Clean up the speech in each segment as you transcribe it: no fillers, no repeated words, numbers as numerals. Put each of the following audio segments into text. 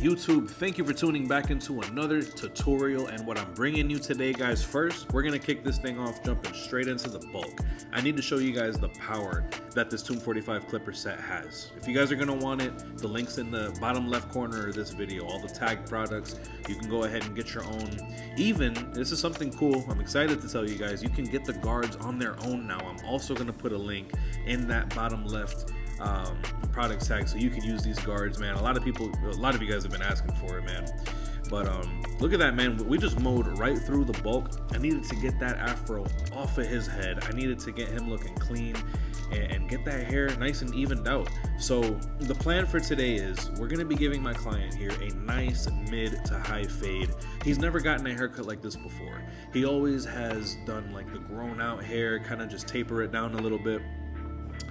YouTube, thank you for tuning back into another tutorial. And what I'm bringing you today, guys, first, we're going to kick this thing off jumping straight into the bulk. I need to show you guys the power that this 245 clipper set has. If you guys are going to want it, the link's in the bottom left corner of this video, all the tagged products. You can go ahead and get your own. Even, this is something cool, I'm excited to tell you guys, you can get the guards on their own now. I'm also going to put a link in that bottom left product tag so you can use these guards, man. A lot of you guys have been asking for it, man. But look at that, man. We just mowed right through the bulk. I needed to get that afro off of his head. I needed to get him looking clean and get that hair nice and evened out. So the plan for today is we're going to be giving my client here a nice mid to high fade. He's never gotten a haircut like this before. He always has done like the grown out hair, kind of just taper it down a little bit.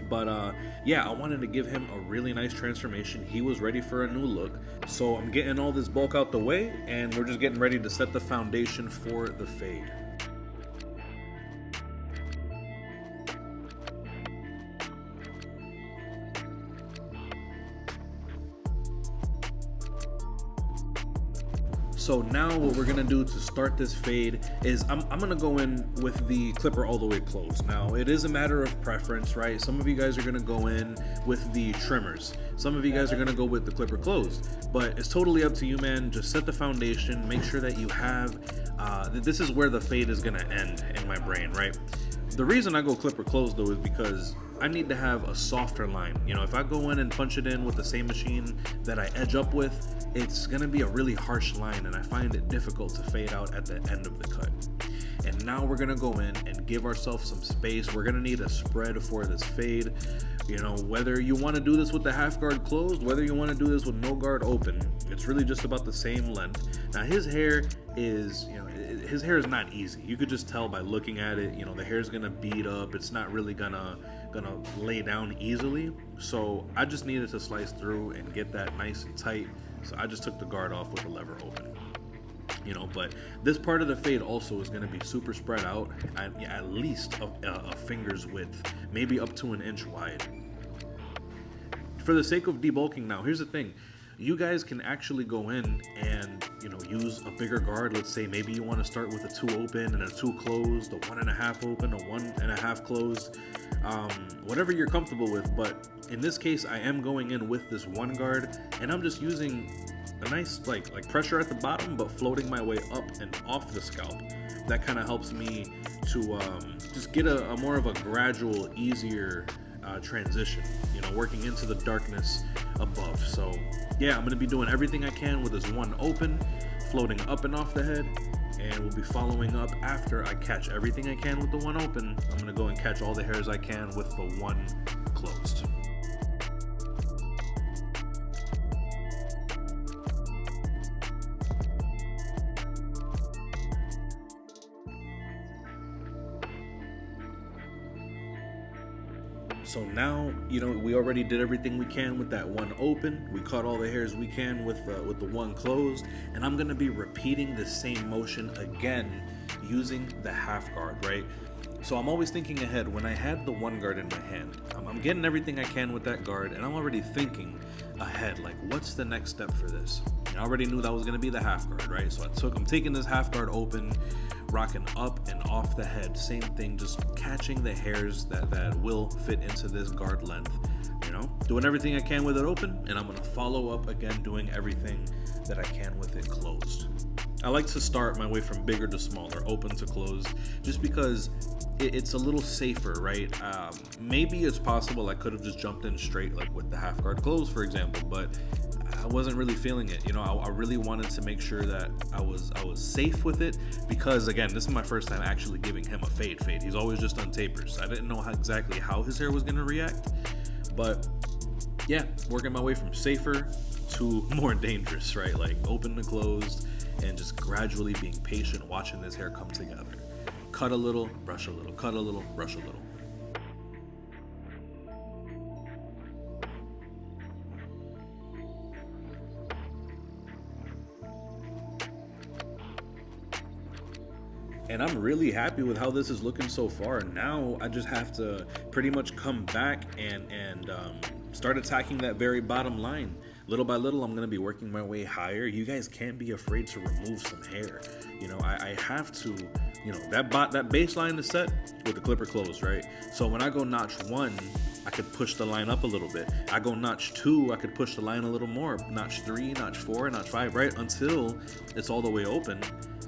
But yeah, I wanted to give him a really nice transformation. He was ready for a new look. So I'm getting all this bulk out the way, and we're just getting ready to set the foundation for the fade. So now what we're gonna do to start this fade is I'm gonna go in with the clipper all the way closed. Now it is a matter of preference, right? Some of you guys are gonna go in with the trimmers. Some of you guys are gonna go with the clipper closed, but it's totally up to you, man. Just set the foundation, make sure that you have, this is where the fade is gonna end in my brain, right? The reason I go clipper closed though is because I need to have a softer line. You know, if I go in and punch it in with the same machine that I edge up with, it's gonna be a really harsh line, and I find it difficult to fade out at the end of the cut. And now we're gonna go in and give ourselves some space. We're gonna need a spread for this fade. You know, whether you wanna do this with the half guard closed, whether you wanna do this with no guard open, it's really just about the same length. Now his hair is, you know, his hair is not easy. You could just tell by looking at it, you know, the hair's gonna beat up. It's not really gonna lay down easily. So I just needed to slice through and get that nice and tight. So I just took the guard off with the lever open. You know, but this part of the fade also is going to be super spread out at least a finger's width, maybe up to an inch wide. For the sake of debulking now, here's the thing. You guys can actually go in and, you know, use a bigger guard. Let's say maybe you want to start with a 2 open and a 2 closed, a 1.5 open, a 1.5 closed, whatever you're comfortable with. But in this case, I am going in with this 1 guard, and I'm just using a nice like pressure at the bottom, but floating my way up and off the scalp. That kind of helps me to just get a more of a gradual, easier transition, you know, working into the darkness above. So yeah, I'm gonna be doing everything I can with this 1 open, floating up and off the head, and we'll be following up after I catch everything I can with the 1 open. I'm gonna go and catch all the hairs I can with the 1 closed. So now, you know, we already did everything we can with that 1 open. We cut all the hairs we can with the 1 closed, and I'm gonna be repeating the same motion again using the half guard, right? So I'm always thinking ahead. When I had the 1 guard in my hand, I'm getting everything I can with that guard, and I'm already thinking ahead, like, what's the next step for this? And I already knew that was gonna be the half guard, right? So I'm taking this half guard open, rocking up and off the head, same thing, just catching the hairs that will fit into this guard length, you know, doing everything I can with it open, and I'm gonna follow up again doing everything that I can with it closed. I like to start my way from bigger to smaller, open to closed, just because it's a little safer, right? Maybe it's possible I could have just jumped in straight, like with the half guard closed, for example, but I wasn't really feeling it. You know, I really wanted to make sure that I was safe with it, because again, this is my first time actually giving him a fade. He's always just done tapers. I didn't know exactly how his hair was gonna react, but yeah, working my way from safer to more dangerous, right? Like open to closed, and just gradually being patient, watching this hair come together. Cut a little, brush a little, cut a little, brush a little. And I'm really happy with how this is looking so far. Now I just have to pretty much come back and start attacking that very bottom line. Little by little, I'm going to be working my way higher. You guys can't be afraid to remove some hair. You know, I have to, you know, that baseline is set with the clipper closed, right? So when I go notch 1, I could push the line up a little bit. I go notch 2, I could push the line a little more. Notch 3, notch 4, notch 5, right? Until it's all the way open.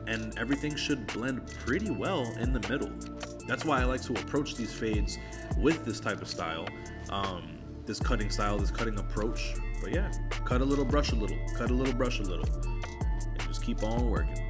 And everything should blend pretty well in the middle. That's why I like to approach these fades with this type of style, this cutting style, this cutting approach. But yeah, cut a little, brush a little, cut a little, brush a little, and just keep on working.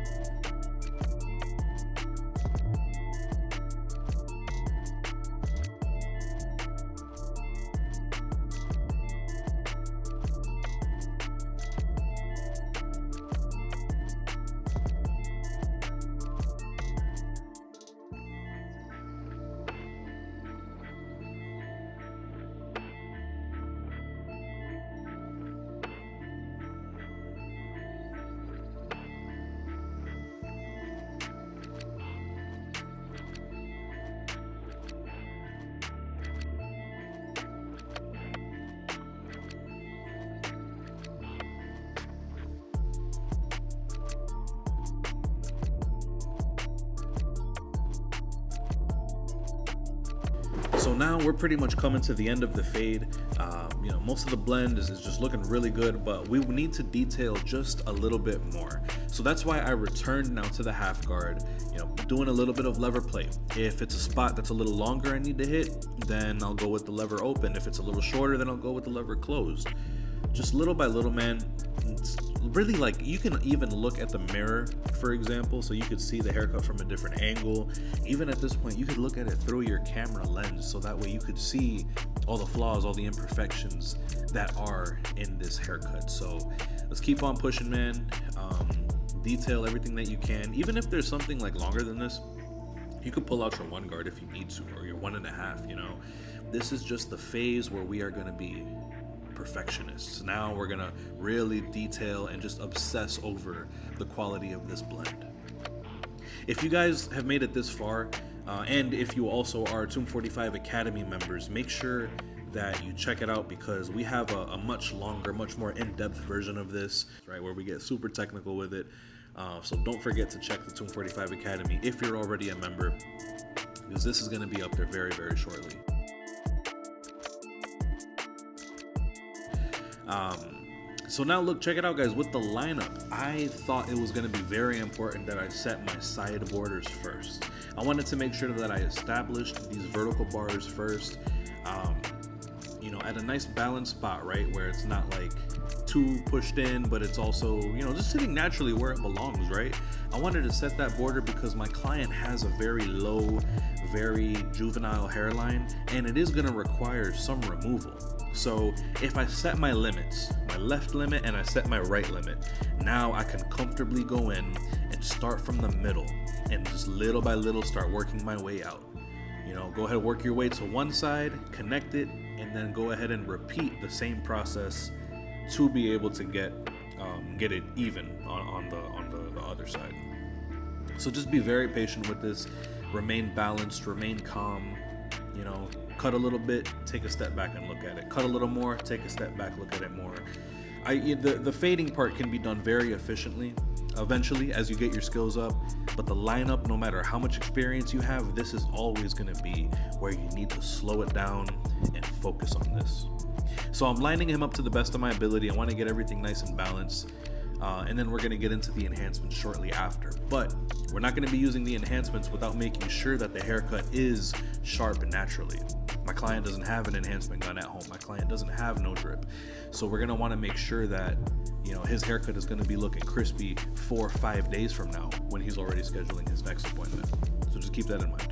So now we're pretty much coming to the end of the fade. You know, most of the blend is just looking really good, but we need to detail just a little bit more. So that's why I returned now to the half guard, you know, doing a little bit of lever play. If it's a spot that's a little longer I need to hit, then I'll go with the lever open. If it's a little shorter, then I'll go with the lever closed. Just little by little, man. It's really, like, you can even look at the mirror, for example, so you could see the haircut from a different angle. Even at this point, you could look at it through your camera lens, so that way you could see all the flaws, all the imperfections that are in this haircut. So let's keep on pushing, man. Detail everything that you can. Even if there's something like longer than this, you could pull out your 1 guard if you need to, or your 1.5, you know. This is just the phase where we are going to be perfectionists. Now we're gonna really detail and just obsess over the quality of this blend. If you guys have made it this far, and if you also are Tomb 45 Academy members, make sure that you check it out, because we have a much longer, much more in-depth version of this, right, where we get super technical with it. So don't forget to check the Tomb 45 Academy if you're already a member, because this is going to be up there very, very shortly. So now look, check it out, guys. With the lineup, I thought it was going to be very important that I set my side borders first. I wanted to make sure that I established these vertical bars first, you know, at a nice balanced spot, right, where it's not like too pushed in, but it's also, you know, just sitting naturally where it belongs, right? I wanted to set that border because my client has a very low, very juvenile hairline, and it is going to require some removal. So if I set my limits, my left limit, and I set my right limit, now I can comfortably go in and start from the middle and just little by little start working my way out. You know, go ahead, work your way to one side, connect it, and then go ahead and repeat the same process to be able to get it even on the other side. So just be very patient with this. Remain balanced, remain calm. You know, cut a little bit, take a step back and look at it. Cut a little more, take a step back, look at it more. The fading part can be done very efficiently eventually as you get your skills up, but the lineup, no matter how much experience you have, this is always going to be where you need to slow it down and focus on this. So I'm lining him up to the best of my ability. I want to get everything nice and balanced, and then we're going to get into the enhancements shortly after. But we're not going to be using the enhancements without making sure that the haircut is sharp naturally. My client doesn't have an enhancement gun at home. My client doesn't have no drip. So we're going to want to make sure that, you know, his haircut is going to be looking crispy 4 or 5 days from now when he's already scheduling his next appointment. So just keep that in mind.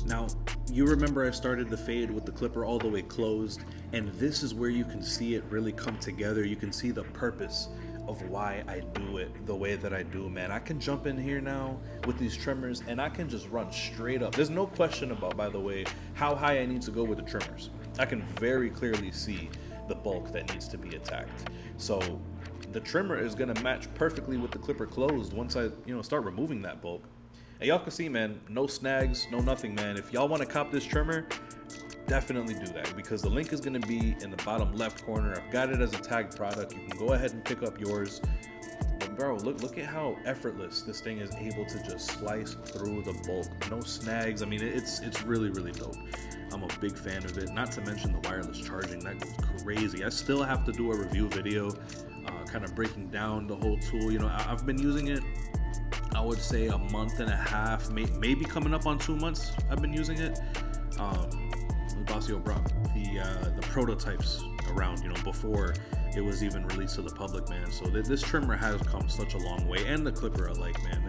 Now, you remember I started the fade with the clipper all the way closed, and this is where you can see it really come together. You can see the purpose of why I do it the way that I do, man. I can jump in here now with these trimmers and I can just run straight up. There's no question about, by the way, how high I need to go with the trimmers. I can very clearly see the bulk that needs to be attacked. So the trimmer is gonna match perfectly with the clipper closed once I, start removing that bulk. And y'all can see, man, no snags, no nothing, man. If y'all want to cop this trimmer, definitely do that, because the link is going to be in the bottom left corner. I've got it as a tagged product. You can go ahead and pick up yours. But bro, look at how effortless this thing is able to just slice through the bulk. No snags. I mean, it's really, really dope. I'm a big fan of it. Not to mention the wireless charging. That goes crazy. I still have to do a review video kind of breaking down the whole tool. I've been using it, I would say, a month and a half, maybe coming up on 2 months. I've been using it. Basio brought the prototypes around, before it was even released to the public, man. So this trimmer has come such a long way, and the clipper alike, man.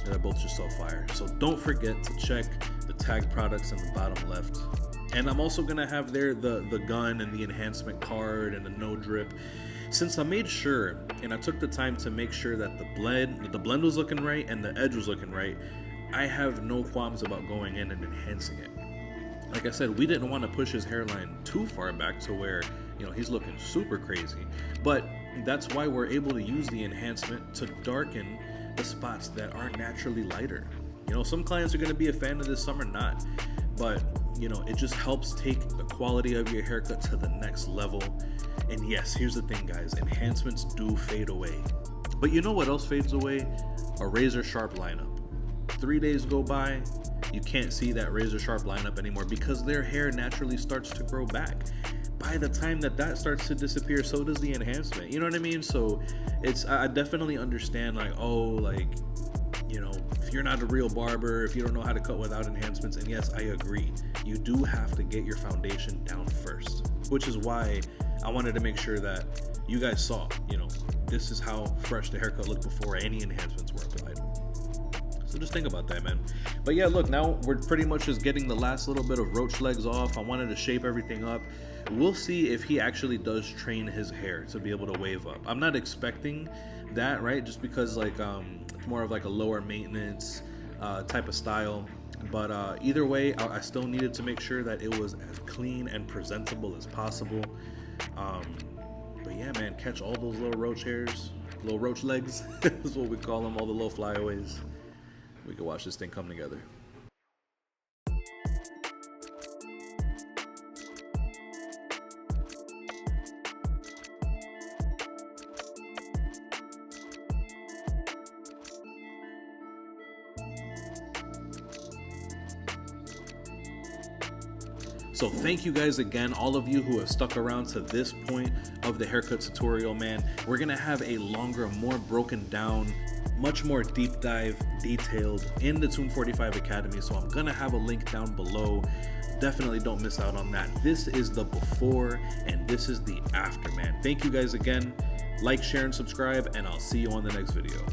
They're both just so fire. So don't forget to check the tagged products in the bottom left. And I'm also gonna have there the gun and the enhancement card and the no drip. Since I made sure, and I took the time to make sure that the blend was looking right and the edge was looking right, I have no qualms about going in and enhancing it. Like I said, we didn't want to push his hairline too far back to where, he's looking super crazy. But that's why we're able to use the enhancement to darken the spots that are naturally lighter. Some clients are going to be a fan of this, some are not. But, it just helps take the quality of your haircut to the next level. And yes, here's the thing, guys, enhancements do fade away. But you know what else fades away? A razor sharp lineup. 3 days go by, you can't see that razor sharp lineup anymore because their hair naturally starts to grow back. By the time that starts to disappear, so does the enhancement. You know what I mean? So I definitely understand, if you're not a real barber, if you don't know how to cut without enhancements, and yes, I agree, you do have to get your foundation down first, which is why I wanted to make sure that you guys saw, this is how fresh the haircut looked before any enhancements were applied. So just think about that, man. But yeah, look, now we're pretty much just getting the last little bit of roach legs off. I wanted to shape everything up. We'll see if he actually does train his hair to be able to wave up. I'm not expecting that, right? Just because it's more of a lower maintenance type of style. But either way, I still needed to make sure that it was as clean and presentable as possible. But yeah, man, catch all those little roach hairs, little roach legs is what we call them, all the little flyaways. We can watch this thing come together. So thank you guys again, all of you who have stuck around to this point of the haircut tutorial, man. We're gonna have a longer, more broken down, much more deep dive, detailed in the Tune 45 Academy. So I'm gonna have a link down below. Definitely don't miss out on that. This is the before and this is the after, man. Thank you guys again. Like, share, and subscribe, and I'll see you on the next video.